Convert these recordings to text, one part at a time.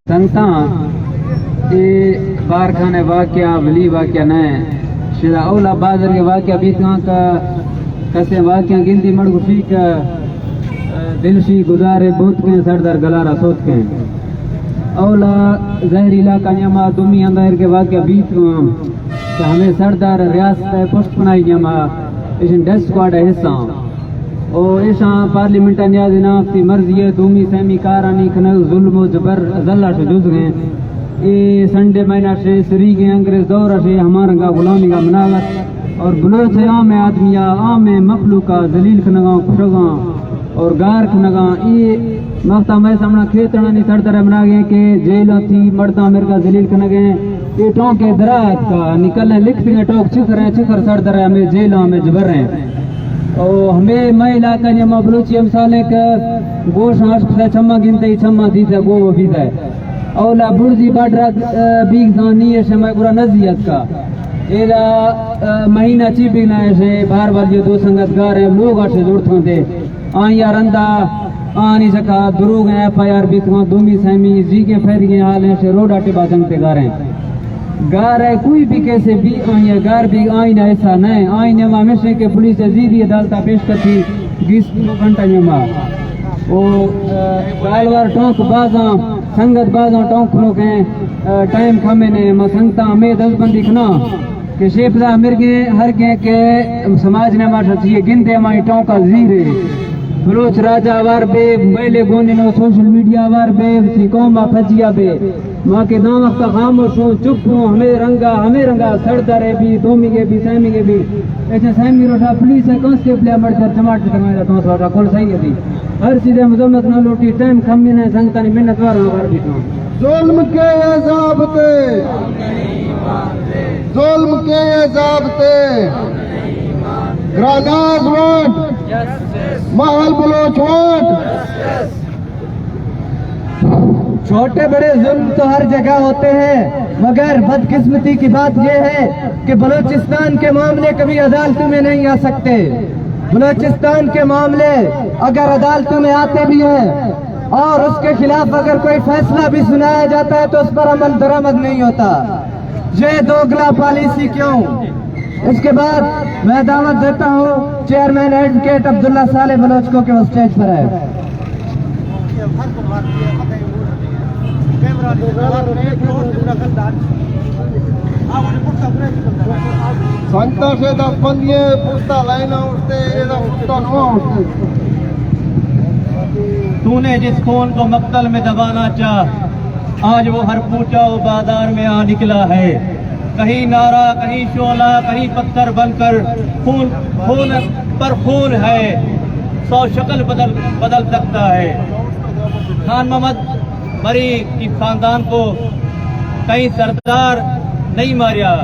سنگتا کارخانے واقعہ ولی واقعہ نئے شدہ اولا بازر کے واقعہ بیتگاں کا کسے واقعہ گندی مڑگفی کا دلشی گزارے بوت کے سردر گلارہ سوت کے اولا زہری علاقہ نیما دومی اندر کے واقعہ بیتگاں کہ ہمیں سردر ریاست پشت پنائی نیما ایشن ڈیس سکواڈ حصہ اور ایشان پارلیمنٹا نیاز نافتی مرضی دومی سیمی کارانی کھنگ ظلم و جبر ازلہ سے جز گئے اے سنڈے مہینہ سے سری گئے انگریز دورہ سے ہمارا غلامی کا مناغت اور بلوچ عام آدمیہ عام مخلوقہ ذلیل کھنگاں کھڑگاں اور گار کھنگاں یہ مختہ میں سامنا کھیتنا نہیں سردر منا گئے کہ جیلہ تھی مردہ مرکہ ذلیل کھنگیں یہ ٹونک درات کا نکلنے لکھتے ہیں ٹوک چکر سردر ہمیں جیلہ ہمیں جبر ہیں اور ہمیں میں علاقہ جمع بلوچی امثالے کا گوش عشق سے چمہ گنتے ہی چمہ دیتا گو وہ بیتا ہے اولا برزی باڈرہ بیگ زانی ہے شمع پورا نزیت کا ایدہ مہینہ چی بگنا ہے سے بار بار یہ دو سنگتگار ہیں لوگ آشے جوڑتوں دے آئیہ رندہ آنی سکا دروگ ہیں ایف آئی آر بیتوان دومی سہمی زی کے پھیری گئے حال ہیں سے روڈ آٹے باجنگتے گار ہیں گار ہے کوئی بھی کیسے بھی آئیے گار بھی آئینہ ایسا نہیں آئینے مامیشن کے پولیس عزیزی عدالتہ پیش کرتی 20 گھنٹہ یما وہ بالوار ٹونک بازاں سنگت بازاں ٹونک لوگ ہیں ٹائم کھمینے ما سنگتا ہمیں دل بندی کھنا کہ شیپزہ مرگیں ہر گئے کہ سماج نے ماشا چاہیے گندے ہماری ٹونکا زیرے بلوچ راجہ آوار بے موبائلے گونے نو سوشل میڈیا آوار بے سی قومہ پھجیا بے ماں کے دام وقت خاموش ہوں چپ ہوں ہمیں رنگا سردر بھی دومی کے بھی سیمی کے بھی ایسے سیمی روٹا پولیس ہے کانسٹیبل ہے مرچر چماٹر کروائی جاتا ہوں سوٹا کھول صحیح ہے دی ہر چیزیں مذمت نہ لوٹی ٹائم کمی نے سنگتانی محنت وار آوار بھی ہوں ظلم کے ضابطے گراناز ووٹ محل بلوچ ووٹ چھوٹے بڑے ظلم تو ہر جگہ ہوتے ہیں مگر بدقسمتی کی بات یہ ہے کہ بلوچستان کے معاملے کبھی عدالتوں میں نہیں آ سکتے بلوچستان کے معاملے اگر عدالتوں میں آتے بھی ہیں اور اس کے خلاف اگر کوئی فیصلہ بھی سنایا جاتا ہے تو اس پر عمل درآمد نہیں ہوتا یہ دوگلا پالیسی کیوں اس کے بعد میں دعوت دیتا ہوں چیئرمین ایڈوکیٹ عبداللہ صالح بلوچ کو کہ وہ اسٹیج پر ہے سنگتا سے دس بندیے پوچھتا لائنہ اٹھتے یہ پوچھتا نوا اٹھتے تو نے جس خون کو مقتل میں دبانا چاہ آج وہ ہر پوچھا و بازار میں آ نکلا ہے کہیں نعرہ کہیں شعلہ کہیں پتھر بن کر خون پر خون ہے 100 شکل بدل سکتا ہے خان محمد مری کی خاندان کو کہیں سردار نہیں ماریا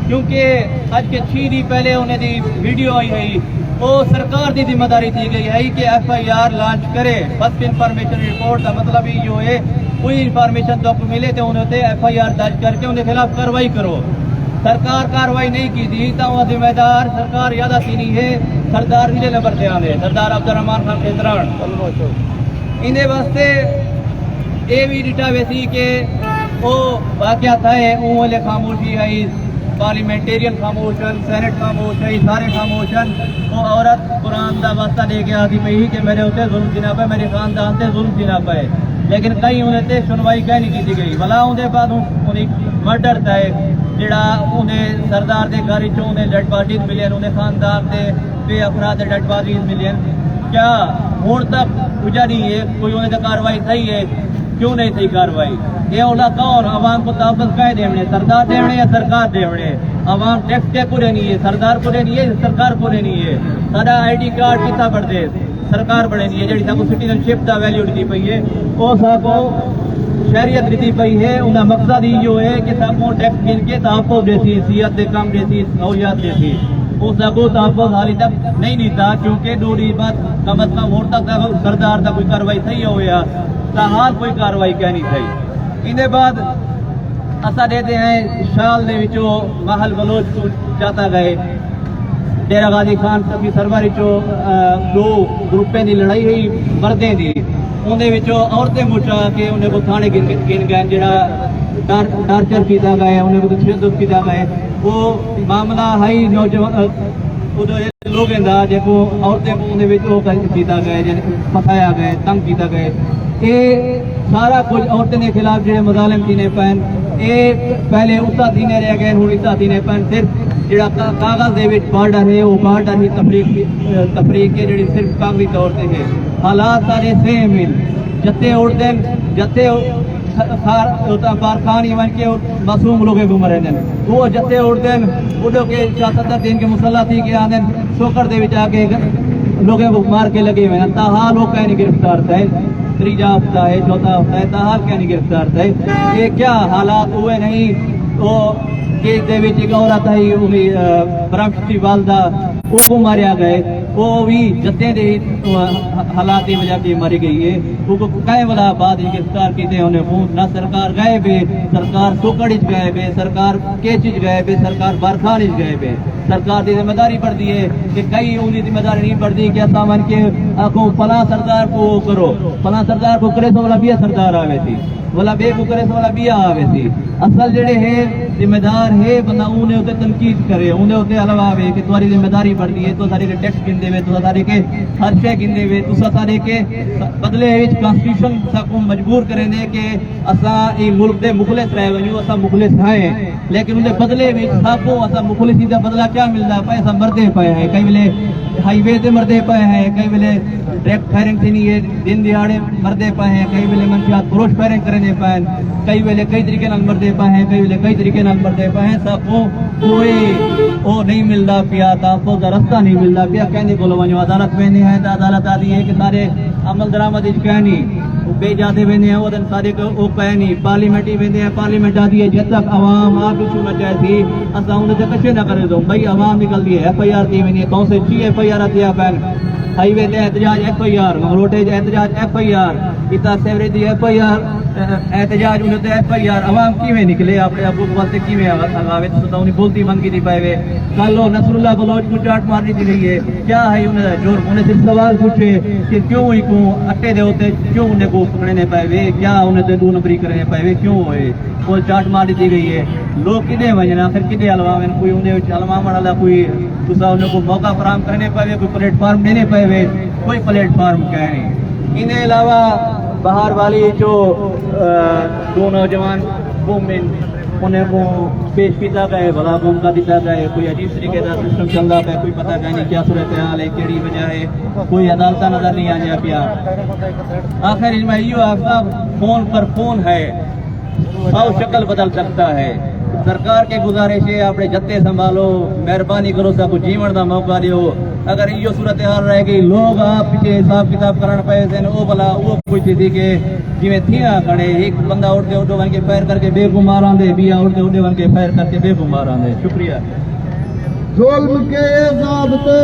کیونکہ آج کے 6 دن پہلے انہیں دی ویڈیو آئی ہے وہ سرکار دی ذمہ داری دی گئی ہے کہ ایف آئی آر لانچ کرے بس انفارمیشن رپورٹ کا مطلب ہی جو ہے کوئی انفارمیشن تو ملے تو انہوں نے ایف آئی آر درج کر کے انہیں خلاف کاروائی کرو سرکار کاروائی نہیں کی تھی تو وہ ذمہ دار سرکار یاد آتی نہیں ہے سردار ضلع نمبر سے آنے سردار عبدالرحمان خان خیزران انہیں واسطے اے بھی ڈیٹا ویسی کہ وہ واقعہ تھا اون خاموشی ہے پارلیمنٹیرین خاموشن سینٹ خاموش ہے سارے خاموشن وہ عورت قرآن دا واسطہ لے کے آتی پہ ہی کہ میرے ہوتے ظلم جناب ہے میرے خاندان سے ظلم جناب ہے لیکن کئی انہیں تے سنوائی کہیں نہیں کی گئی بلا اندر بعد انہیں مرڈر تھا جڑا انہیں سردار دے گھر چوں انہیں ڈیڈ باڈیز ملین انہیں خاندان دے بے افراد دے ڈیڈ باڈیز ملین کیا ہون تک پوجا نہیں ہے کوئی انہیں کاروائی صحیح ہے کیوں نہیں صحیح کاروائی یہ اولا کون عوام کو تحفظ کہہ دیونے سردار دیونے یا سرکار دیونے عوام ٹیکس کے پورے نہیں ہے سردار پورے نہیں ہے سرکار پورے نہیں ہے سارا آئی ڈی کارڈ کتا بڑھ دے سرکار بڑے نہیں ہے جڑی ساکو سٹیزن شپ دا ویلیو دیتی پئی ہے وہ ساکو شہریت دیتی پئی ہے انہا مقصد ہی جو ہے کہ ساکو ٹیکس گن کے تحفظ دیتی صحت دے کام دیتی سہولیات دیتی وہ ساکو تحفظ حالی تک نہیں دیتا کیونکہ دوری بات کم از کم ووٹ تک سردار دا کوئی کاروائی صحیح ہویا تاحال کوئی کاروائی کہنی صحیح اندے بعد اسا دیتے ہیں شال دے وچو محل بلوچ کو جاتا گئے ڈیرہ غازی خان کی سرباری چو 2 گروپیں دی لڑائی ہوئی مردیں دی ਉਹਦੇ ਵਿੱਚੋਂ ਔਰਤਾਂ ਮੁਚਾ ਕੇ ਉਹਨੇ ਕੋ ਥਾਣੇ ਗਿਣ ਗਏ ਜਿਹੜਾ ਟਾਰਚਰ ਕੀਤਾ ਗਿਆ ਉਹਨੇ ਕੋ ਤਸ਼ੱਦਦ ਕੀਤਾ ਗਿਆ ਉਹ ਮਾਮਲਾ ਹਾਈ ਨੌਜਵਾਨ ਉਹਦੇ ਲੋਕਾਂ ਦਾ ਦੇਖੋ ਔਰਤਾਂ को ਉਹਦੇ ਵਿੱਚ ਉਹ ਕੀਤਾ ਗਿਆ ਜਿਹਨੇ ਫਸਾਇਆ ਗਿਆ ਤੰਗ ਕੀਤਾ ਗਿਆ ਇਹ ਸਾਰਾ ਕੁਝ ਔਰਤਾਂ ਦੇ ਖਿਲਾਫ ਜਿਹੜੇ ਮਜ਼ਾਲਿਮ ਦੀਨੇ ਪੈਣ ਇਹ ਪਹਿਲੇ ਉਤਾ ਦੀਨੇ ਰਹਿ ਗਏ ਹੁਣ ਇਤਾ ਦੀਨੇ ਪੈਣ ਸਿਰਫ ਜਿਹੜਾ ਕਾਗਜ਼ ਦੇ ਵਿੱਚ ਬਾਰਡਰ ਹੈ ਉਹ ਬਾਰਡਰ ਹੀ ਤਫਰੀਕ ਹੈ ਜਿਹੜੀ ਸਿਰਫ ਕਾਗਜ਼ੀ ਤੌਰ ਤੇ ਹੈ ਹਾਲਾਤ ਸਾਰੇ ਸੇਮ ਹਨ जत्ते उड़ते जत्ते कारखानी बन के मासूम लोग घूम रहे हैं वो जत्ते उड़ते उड़ो के 70 दिन के मुसल्ला थी के आने शोकर दे विच आके लोगों को मार के लगे हुए हैं ताहाल लोग कहीं नहीं गिरफ्तार थे त्रीजा हफ्ता है चौथा हफ्ता है ताहाल कहीं नहीं गिरफ्तार थे ये क्या हालात हुए नहीं वो केस दे विच एक औरत आई बरामदी वालदा वो मारिया गए वो भी जत्ते दे हालात की वजह से मरी गई है वो कई वाला बाद गिरफ्तार किए उन्हें फोन ना सरकार गए बे सरकार सोकड़ गए बे सरकार केच गए बे सरकार बारखान गए बे सरकार की जिम्मेदारी बढ़ती है कि कई उनकी जिम्मेदारी नहीं बढ़ती कि असा मन के आखो फला सरदार को करो फला सरदार को करे तो वाला बिया सरदार आवे थी वाला बे को करे तो वाला बिया आवे थी असल जड़े है जिम्मेदार है बंदा उन्हें उते तनकीद करे उन्हें उते हलवा आवे कि तुम्हारी जिम्मेदारी बढ़ती है तो सारे के टैक्स गिनदे वे तो सारे के खर्चे गिनदे वे तो सारे के बदले विच कॉन्स्टिट्यूशन को मजबूर करेंगे कि असा ई मुल्क दे मुखलिस रह वणू असा मुखलिस है लेकिन उनके बदले विच साको असा मुखलिसी दा बदला क्या मिलदा पे असा मरदे पे है कई वेले हाईवे ते मरदे पे है कई वेले डायरेक्ट फायरिंग थी नहीं है दिन दिहाड़े मरदे पे हैं कई वेले मनशियात क्रोश फायरिंग करने पे कई वेले कई तरीके नाल मरदे पे हैं कई वेले कई तरीके नाल मरदे पे हैं सबको कोई ओ नहीं मिलता पिया ताको दा रास्ता नहीं मिलता पिया कहने को वणो अदालत में है तो अदालत आदि है कि सारे अमल दरामद इच कहनी बे जाते वेंदे हैं वो सारे को ओ कहनी पार्लियामेंट ही वेंदे हैं पार्लियामेंट आदि है जब तक आवाम आप कुछ न चाहे थी असा उन ते कछे ना करे दो भाई आवाम निकलती है एफआईआर थी वेंदी कौन से ची एफआईआर आती है बैन हाईवे ते एहतजाज एफआईआर रोटेज एहतजाज एफआईआर इता सेवरेज दी एफआईआर एहतजाज उन्हें एफआईआर आवाम किवें निकले अपने आप वास्ते किवें आवे तो उन्हें बोलती मन की थी पाए कल नसरुल्लाह बलोच को चाट मारनी दी गई है क्या है उन्हें जोर उन्हें सिर्फ सवाल पूछे कि क्यों ही को अट्टे दे होते क्यों उन्हें को पकड़ने पाए क्या उन्हें तो 2 नंबरी करने पाए क्यों हुए वो चाट मारनी दी गई है लोग कितने वजना फिर कितने हलवावे कोई उन्हें हलवाव वाला कोई दूसरा उन्हें को मौका फराम करने पाए कोई प्लेटफार्म देने पाए कोई प्लेटफार्म कह नहीं इन्हें अलावा बाहर वाली जो 2 नौजवान वुमेन उन्हें को पेश किया गया भला मौका दिता गया कोई अजीब तरीके का सिस्टम चल रहा है कोई पता नहीं क्या सूरत हाल है केड़ी वजह है कोई अदालत नजर नहीं आ पिया आखिर इनमें यो आपका फोन पर फोन है और शक्ल बदल सकता है सरकार के गुजारिश है आपने जत्ते संभालो मेहरबानी करो सबको जीवन का मौका दियो अगर यो सूरत हाल रह गई लोग आप पीछे हिसाब किताब करने पे वो भला वो कोई चीज के जिमें थिया खड़े एक बंदा उड़ते उड़ो बन के फायर करके बेगुमार आंदे बिया उड़ते उड़े बन के फायर करके बेगुमार आंदे शुक्रिया जुल्म के ये ज़ाब्ते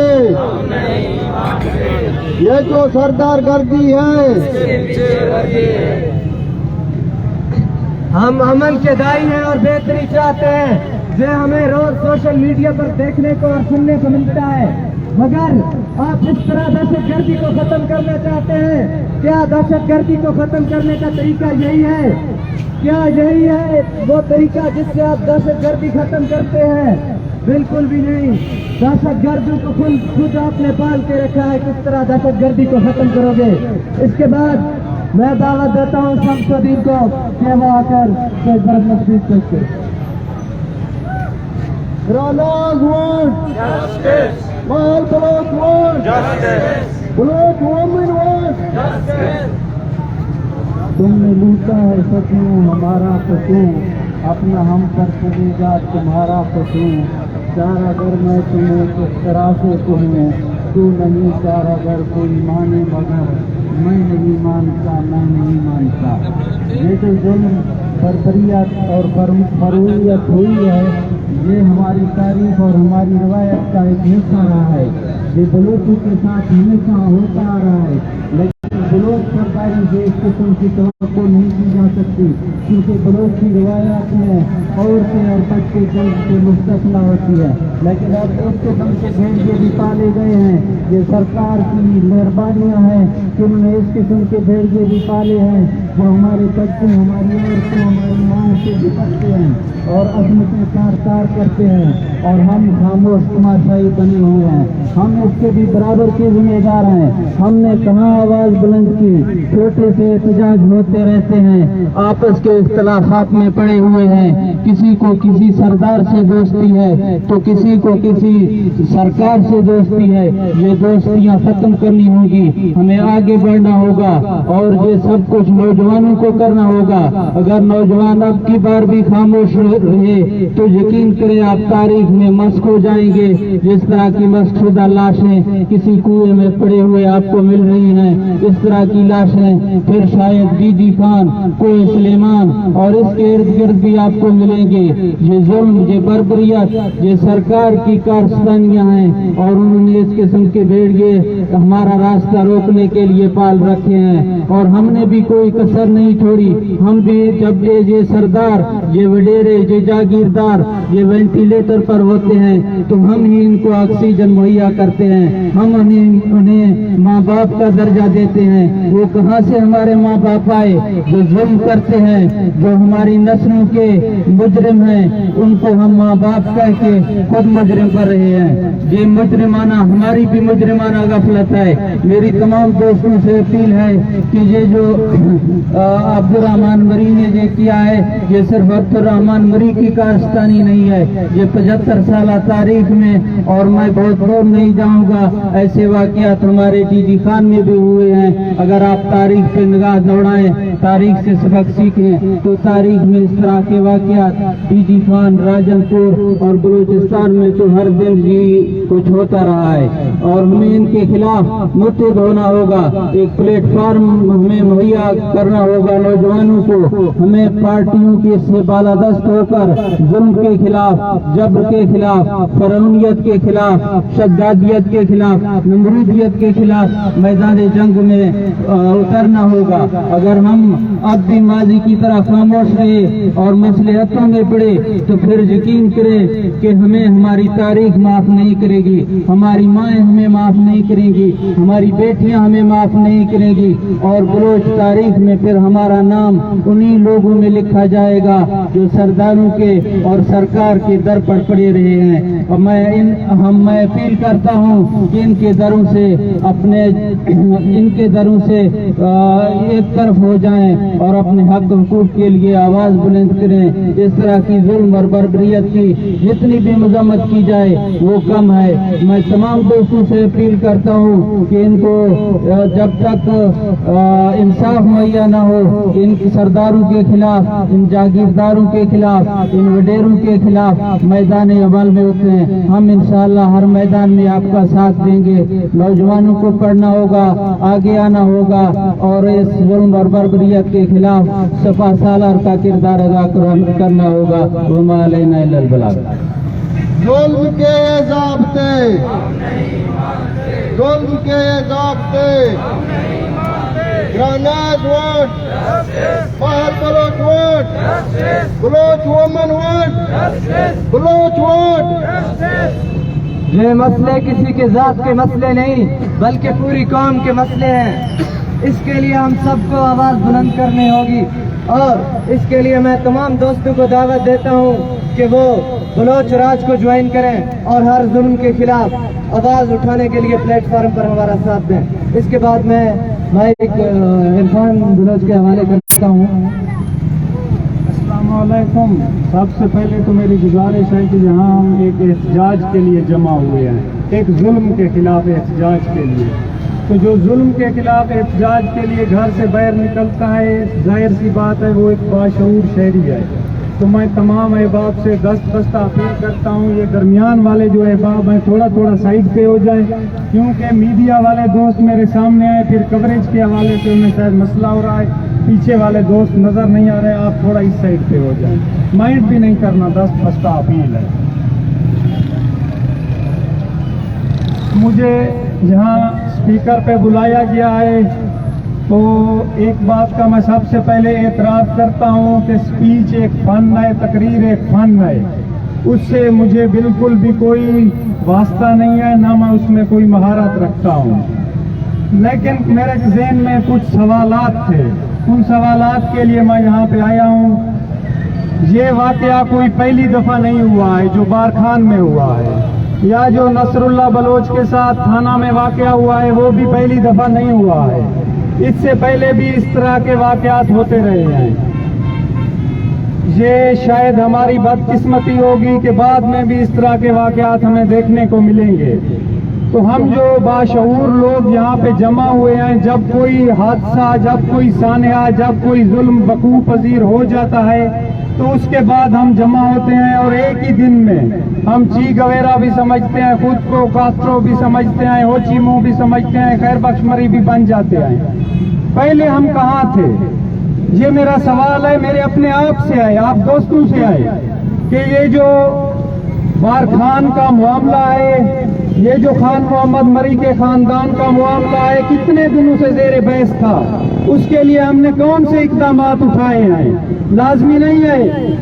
ये जो सरदार गर्दी है हम अमन के दाई हैं और बेहतरी चाहते हैं ये हमें रोज सोशल मीडिया पर देखने को और सुनने को मिलता है मगर आप इस तरह दहशतगर्दी को खत्म करना चाहते हैं क्या दहशतगर्दी को खत्म करने का तरीका यही है क्या यही है वो तरीका जिससे आप दहशतगर्दी खत्म करते हैं बिल्कुल भी नहीं दहशतगर्दी को खुद आपने पाल के रखा है किस तरह दहशतगर्दी को खत्म करोगे इसके बाद मैं दावत देता हूँ शमसुद्दीन को कि वो आकर कोई बर्फ नसीब करते Granaz want justice. Mahal Baloch want justice. Baloch women want justice. तुमने लूटा है सचू हमारा पशु अपना हम पर चलेगा तुम्हारा पशु चारा अगर मैं तुम्हें किस तरह से कहूँ तू नहीं चारा अगर कोई माने मगर मैं नहीं मानता मैं नहीं मानता ये जो जुल्म बर्बरियत और फरूयत हुई है ये हमारी तारीख और हमारी रवायत का एक हिस्सा रहा है ये बलोचों के साथ हमेशा होता आ रहा है लेकिन बलोच सरकारों से इस किस्म की तवक्को नहीं की जा सकती, क्योंकि बलोच की रिवायात में औरतें और बच्चे जंग से मुस्तस्ना होती है। लेकिन अब एक किस्म के भेड़िए भी पाले गए हैं। ये सरकार की मेहरबानियां हैं कि उन्होंने इस किस्म के भेड़िए भी पाले हैं जो हमारे बच्चे, हमारी औरतें, हमारी माओं से निपटते हैं और अजमतें तार करते हैं, और हम खामोश तमाशाई बने हुए हैं। हम इसके भी बराबर के जिम्मेदार हैं। हमने कहाँ आवाज बुलंद की? छोटे से एहतजाज होते रहते हैं, आपस के इख्तलाफात में पड़े हुए हैं। किसी को किसी सरदार से दोस्ती है तो किसी को किसी सरकार से दोस्ती है। ये दोस्तियां खत्म करनी होगी, हमें आगे बढ़ना होगा और ये सब कुछ नौजवानों को करना होगा। अगर नौजवान अब की बार भी खामोश रहे तो यकीन करें आप तारीख में मस्क हो जाएंगे। जिस तरह की मस्कशुदा लाशें किसी कुएं में पड़े हुए आपको मिल रही हैं, इस तरह की लाशें फिर शायद डीडी खान, कोई सुलेमान और इसके इर्द गिर्द भी आपको मिलेंगे। ये जुल्म, ये बर्बरियत, ये सरकार की कारस्तानियां हैं और उन्होंने इस किस्म के भेड़िए हमारा रास्ता रोकने के लिए पाल रखे हैं और हमने भी कोई कसर नहीं छोड़ी। हम भी जब ये सरदार, ये वडेरे, ये जागीरदार, ये वेंटिलेटर पर होते हैं तो हम ही इनको ऑक्सीजन मुहैया करते हैं, हम उन्हें माँ बाप का दर्जा देते हैं। वो कहाँ से हमारे माँ बाप आए जो जुल्म करते हैं, जो हमारी नस्लों के मुजरिम हैं, उनको हम माँ बाप कह के खुद मुजरिम कर रहे हैं। ये मुजरिमाना, हमारी भी मुजरिमाना गफलत है। मेरी तमाम दोस्तों से अपील है कि ये जो अब्दुर्रहमान मरी ने ये किया है, ये सिर्फ अब्दुर्रहमान मरी की कारस्तानी नहीं है, ये 75 साल तारीख में, और मैं बहुत दूर नहीं जाऊंगा, ऐसे वाकयात हमारे डीडी खान में भी हुए हैं। अगर आप तारीख पे निगाह दौड़ाएं, तारीख से सबक सीखें तो तारीख में इस तरह के वाकयात डीडी खान, राजनपुर और बलूचिस्तान में तो हर दिन ही कुछ होता रहा है और हमें इनके खिलाफ मुत्तहिद होना होगा। एक प्लेटफार्म हमें मुहैया करना होगा नौजवानों को। हमें पार्टियों के से बालादस्त होकर जुल्म के खिलाफ, जबर के खिलाफ, फरौनियत के खिलाफ, शद्दादियत के खिलाफ, नमरूदियत के खिलाफ मैदान जंग में उतरना होगा। अगर हम अब भी माजी की तरह खामोश रहे और मसलहतों में पड़े तो फिर यकीन करें कि हमें हमारी तारीख माफ नहीं करेगी, हमारी माएँ हमें माफ नहीं करेंगी, हमारी बेटियां हमें माफ नहीं करेंगी और बलोच तारीख में फिर हमारा नाम उन्हीं लोगों में लिखा जाएगा जो सरदारों के और सरकार के दर पर पड़े रहे हैं। और मैं अपील करता हूं कि इनके दरों से एक तरफ हो जाएं और अपने हक हुकूक के लिए आवाज बुलंद करें। इस तरह की जुल्म और बर्बरियत की जितनी भी मजम्मत की जाए वो कम है। मैं तमाम दोस्तों से अपील करता हूं कि इनको जब तक इंसाफ मुहैया न हो, इन सरदारों के खिलाफ, इन जागीरदारों के खिलाफ, इन वडेरों के खिलाफ मैदान अमल में उतरें। हम इंशाअल्लाह हर मैदान में आपका साथ देंगे। नौजवानों को पढ़ना होगा, आगे आना होगा और इस जुल्म और बर्बरियत के खिलाफ सफा सालार का किरदार अदा करना होगा। वमा अलैना इल्लल बलाग। जुल्म के ज़ाब्ते, जुल्म के ज़ाब्ते, ग्रेनेड वोट, बाहर Baloch vote, Baloch woman vote, Baloch vote. ये मसले किसी के जात के मसले नहीं बल्कि पूरी कौम के मसले हैं। इसके लिए हम सबको आवाज बुलंद करनी होगी और इसके लिए मैं तमाम दोस्तों को दावत देता हूं कि वो बलोच राज को ज्वाइन करें और हर जुल्म के खिलाफ आवाज उठाने के लिए प्लेटफॉर्म पर हमारा साथ दें। इसके बाद मैं इरफान बलोच के हवाले करता हूँ। अस्सलाम वालेकुम। सबसे पहले तो मेरी गुजारिश है कि यहाँ हम एक एहतजाज के लिए जमा हुए हैं, एक जुल्म के खिलाफ एहतजाज के लिए। तो जो जुल्म के खिलाफ एहतजाज के लिए घर से बाहर निकलता है, जाहिर सी बात है वो एक बाशऊर शहरी है। तो मैं तमाम अहबाब से दस्ता अपील करता हूँ, ये दरमियान वाले जो अहबाब हैं थोड़ा थोड़ा साइड पे हो जाएं, क्योंकि मीडिया वाले दोस्त मेरे सामने आए, फिर कवरेज के हवाले से उन्हें शायद मसला हो रहा है, पीछे वाले दोस्त नज़र नहीं आ रहे, आप थोड़ा इस साइड पे हो जाएं। माइंड भी नहीं करना, दस्ता अपील है। मुझे यहाँ स्पीकर पे बुलाया गया है तो एक बात का मैं सबसे पहले एतराफ़ करता हूँ कि स्पीच एक फ़न है, तकरीर एक फ़न है, उससे मुझे बिल्कुल भी कोई वास्ता नहीं है, ना मैं उसमें कोई महारत रखता हूँ। लेकिन मेरे ज़हन में कुछ सवालात थे, उन सवालात के लिए मैं यहाँ पे आया हूँ। ये वाक़या कोई पहली दफ़ा नहीं हुआ है जो बारखान में हुआ है, या जो नसरुल्लाह बलोच के साथ थाना में वाक़या हुआ है वो भी पहली दफ़ा नहीं हुआ है। इससे पहले भी इस तरह के वाक़यात होते रहे हैं। ये शायद हमारी बदकिस्मती होगी कि बाद में भी इस तरह के वाक़यात हमें देखने को मिलेंगे। तो हम जो बाशऊर लोग यहाँ पे जमा हुए हैं, जब कोई हादसा, जब कोई सानिया, जब कोई जुल्म वकूअ पजीर हो जाता है तो उसके बाद हम जमा होते हैं और एक ही दिन में हम ची गवेरा भी समझते हैं, खुद को कास्ट्रो भी समझते हैं, होचीमो भी समझते हैं, खैर बख्शमरी भी बन जाते हैं। पहले हम कहाँ थे? ये मेरा सवाल है, मेरे अपने आप से आए, आप दोस्तों से आए कि ये जो बारखान का मामला है, ये जो खान मोहम्मद मरी के खानदान का मामला है, कितने दिनों से ज़ेर बहस था, उसके लिए हमने कौन से इक़दाम उठाए हैं? लाजमी नहीं है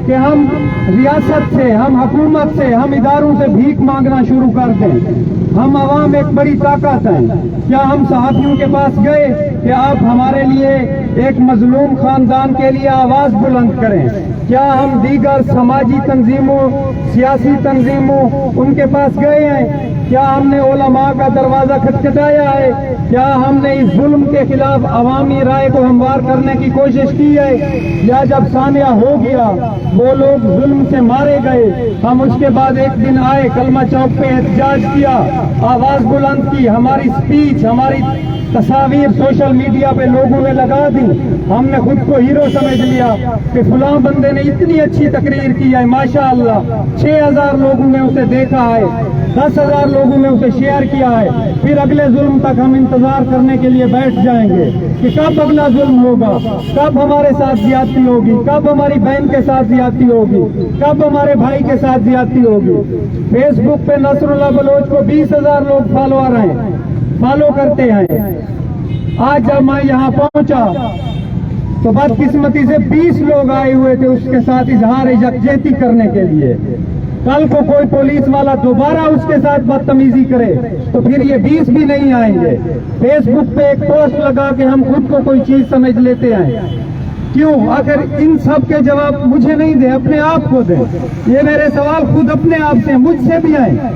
कि हम रियासत से, हम हुकूमत से, हम इदारों से भीख मांगना शुरू कर दें। हम आवाम एक बड़ी ताकत है। क्या हम सहाफ़ियों के पास गए कि आप हमारे लिए एक मजलूम खानदान के लिए आवाज़ बुलंद करें? क्या हम दीगर समाजी तंजीमों, सियासी तंजीमों, उनके पास गए हैं? क्या हमने उलमा का दरवाज़ा खटखटाया है? क्या हमने इस जुल्म के खिलाफ अवामी राय को हमवार करने की कोशिश की है? या जब सानिया हो गया, वो लोग जुल्म से मारे गए, हम उसके बाद एक दिन आए, कलमा चौक पे एहतजाज किया, आवाज़ बुलंद की, हमारी स्पीच, हमारी तस्वीर सोशल मीडिया पे लोगों ने लगा दी, हमने खुद को हीरो समझ लिया कि फलां बंदे ने इतनी अच्छी तकरीर की है, माशाअल्लाह। 6000 लोगों ने उसे देखा है, 10,000 लोगों ने उसे शेयर किया है। फिर अगले जुल्म तक हम इंतजार करने के लिए बैठ जाएंगे कि कब अगला जुल्म होगा, कब हमारे साथ ज्यादती होगी, कब हमारी बहन के साथ ज्यादती होगी, कब हमारे भाई के साथ ज्यादती होगी। फेसबुक पे नसरुल्लाह बलोच को 20,000 लोग फॉलोअर हैं, फॉलो करते हैं। आज जब मैं यहाँ पहुंचा तो बदकिस्मती से 20 लोग आए हुए थे उसके साथ इजहार यकजहती करने के लिए। कल को कोई पुलिस वाला दोबारा उसके साथ बदतमीजी करे तो फिर ये 20 भी नहीं आएंगे। फेसबुक पे एक पोस्ट लगा के हम खुद को कोई चीज समझ लेते हैं। क्यों? अगर इन सब के जवाब मुझे नहीं दे, अपने आप को दे। ये मेरे सवाल खुद अपने आप से, मुझसे भी आए।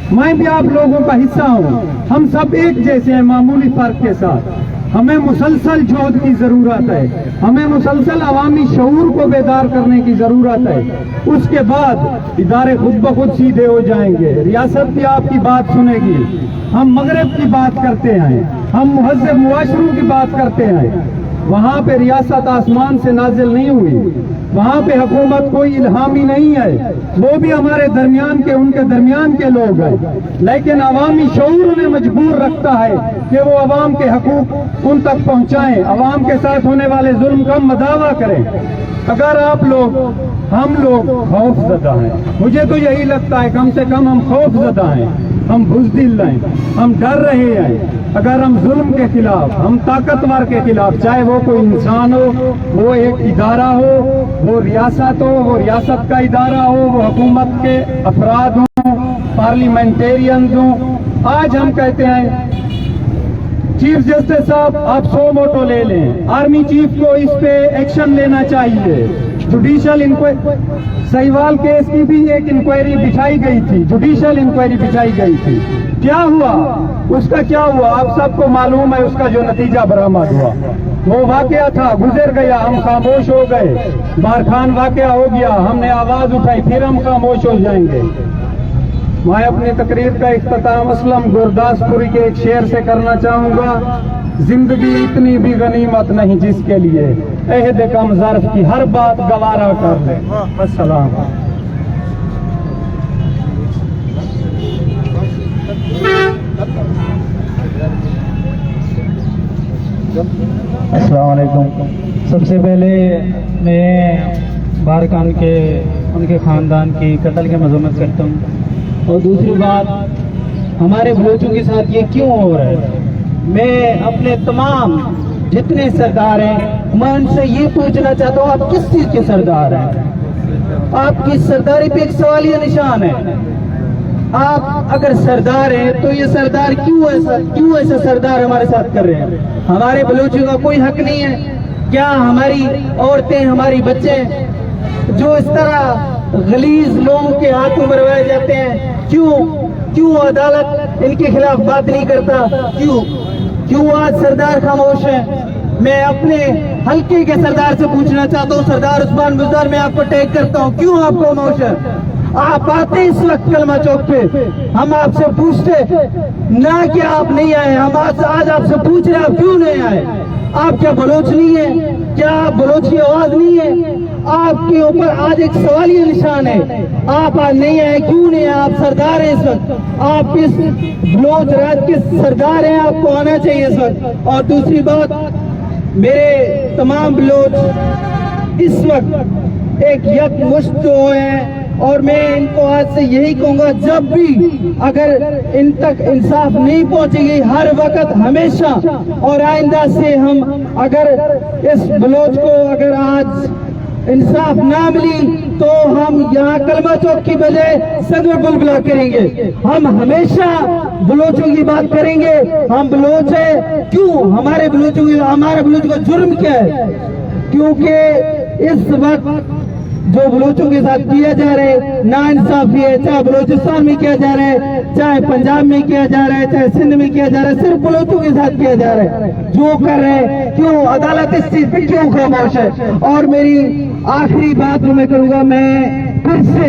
मैं भी आप लोगों का हिस्सा हूँ, हम सब एक जैसे हैं, मामूली फर्क के साथ। हमें मुसलसल जोद की जरूरत है, हमें मुसलसल अवामी शऊर को बेदार करने की जरूरत है। उसके बाद इदारे खुद ब खुद सीधे हो जाएंगे, रियासत भी आपकी बात सुनेगी। हम मगरब की बात करते हैं, हम मुहज़्ज़ब मुआशरों की बात करते हैं। वहाँ पे रियासत आसमान से नाजिल नहीं हुई, वहाँ पे हुकूमत कोई इल्हामी नहीं है, वो भी हमारे दरमियान के, उनके दरमियान के लोग हैं। लेकिन अवामी शऊर उन्हें मजबूर रखता है कि वो अवाम के हकूक उन तक पहुँचाएं, अवाम के साथ होने वाले जुल्म का मदावा करें। अगर आप लोग, हम लोग खौफज़दा हैं, मुझे तो यही लगता है, कम से कम हम खौफज़दा हैं, हम बुज़दिल हैं, हम डर रहे हैं। अगर हम जुल्म के खिलाफ, हम ताकतवर के खिलाफ, चाहे वो कोई इंसान हो, वो एक इदारा हो, वो रियासत हो, वो रियासत का इदारा हो, वो हुकूमत के अफराद हों, पार्लियामेंटेरियन हों। आज हम कहते हैं चीफ जस्टिस साहब आप 100 मोटो ले लें, आर्मी चीफ को इस पे एक्शन लेना चाहिए, जुडिशियल इंक्वायरी, सहीवाल केस की भी एक इंक्वायरी बिछाई गई थी, जुडिशियल इंक्वायरी बिछाई गई थी। क्या हुआ? उसका क्या हुआ आप सबको मालूम है, उसका जो नतीजा बरामद हुआ वो वाकया था, गुजर गया, हम खामोश हो गए। बारखान वाकया हो गया, हमने आवाज उठाई, फिर हम खामोश हो जाएंगे। मैं अपनी तकरीर का इख्तिताम असलम गुरदासपुरी के एक शेर से करना चाहूंगा। जिंदगी इतनी भी गनीमत नहीं जिसके लिए अहद कम ज़र्फ की हर बात गवारा कर ले। अस्सलाम। अस्सलाम वालेकुम। सबसे पहले मैं बारखान के, उनके ख़ानदान की कत्ल की मज़म्मत करता हूँ। और दूसरी बात, हमारे बलोचों के साथ ये क्यों हो रहा है? मैं अपने तमाम जितने सरदार हैं, मैं उनसे ये पूछना चाहता हूँ, आप किस चीज के सरदार हैं? आपकी सरदारी पे एक सवालिया निशान है। आप अगर सरदार हैं तो ये सरदार क्यों ऐसा सरदार हमारे साथ कर रहे हैं? हमारे बलूचियों का कोई हक नहीं है क्या? हमारी औरतें, हमारी बच्चे जो इस तरह गलीज लोगों के हाथों मरवाए जाते हैं, क्यों अदालत इनके खिलाफ बात नहीं करता? क्यों आज सरदार खामोश है? मैं अपने हल्के के सरदार से पूछना चाहता हूँ, सरदार उस्मान बुज़दार, मैं आपको टैग करता हूँ, क्यों आप खामोश है? आप आते इस वक्त कलमा चौक पे, हम आपसे पूछते ना कि आप नहीं आए, हम आज आपसे पूछ रहे हैं आप क्यों नहीं आए? आप क्या बलोच नहीं है? क्या आप बलोच की आवाज नहीं है? आपके ऊपर आज एक सवालिया निशान है। आप आज नहीं आए, क्यों नहीं आए? आप सरदार हैं इस वक्त, आप इस बलोच राज के सरदार हैं, आपको आना चाहिए इस वक्त। और दूसरी बात, मेरे तमाम बलोच इस वक्त एक यकमुश्त हैं और मैं इनको आज से यही कहूंगा, जब भी अगर इन तक इंसाफ नहीं पहुंचेगी, हर वक्त हमेशा और आइंदा से हम अगर इस बलोच को अगर आज इंसाफ ना मिली तो हम यहाँ कलमा चौक की बजाय सदर बुलबुला करेंगे। हम हमेशा बलोचों की बात करेंगे। हम बलोच है, क्यों? हमारे बलोचों का जुर्म क्या है? क्योंकि इस वक्त जो बलोचों के साथ किया जा रहा है नाइंसाफी है, चाहे बलोचिस्तान में किया जा रहा है, चाहे पंजाब में किया जा रहा है, चाहे सिंध में किया जा रहा है, सिर्फ बलोचों के साथ किया जा रहा है। जो कर रहे हैं, क्यों अदालत इस चीज पे क्यों खामोश है? और मेरी आखिरी बात जो मैं करूंगा, मैं फिर से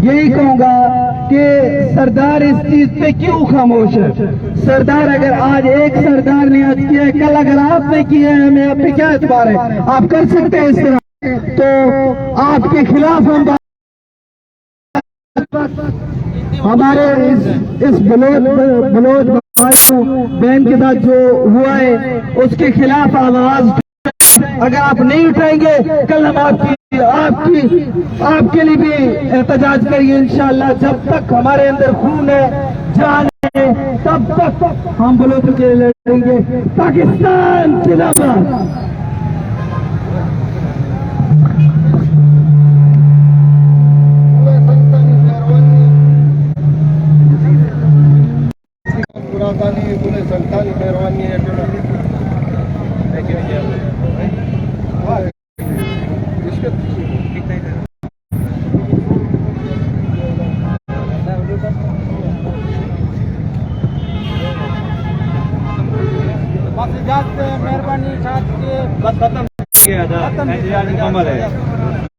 यही कहूंगा कि सरदार इस चीज पे क्यों खामोश है? सरदार, अगर आज एक सरदार ने आज किया है, कल अगर आपने किया है, हमें आप पे क्या एतबार है? आप कर सकते हैं इस तरह, तो आपके खिलाफ हम हमारे इस बलोच भाइयों बहन के साथ जो हुआ है उसके खिलाफ आवाज अगर आप नहीं उठाएंगे, कल हम आपके लिए भी एहतजाज करेंगे इंशाअल्लाह। जब तक हमारे अंदर खून है, जान है, तब तक हम बलोचों के लिए लड़ेंगे। पाकिस्तान जिंदाबाद। संतान मेहरबानी है। मेहरबानी खत्म किया था, मुकम्मल है।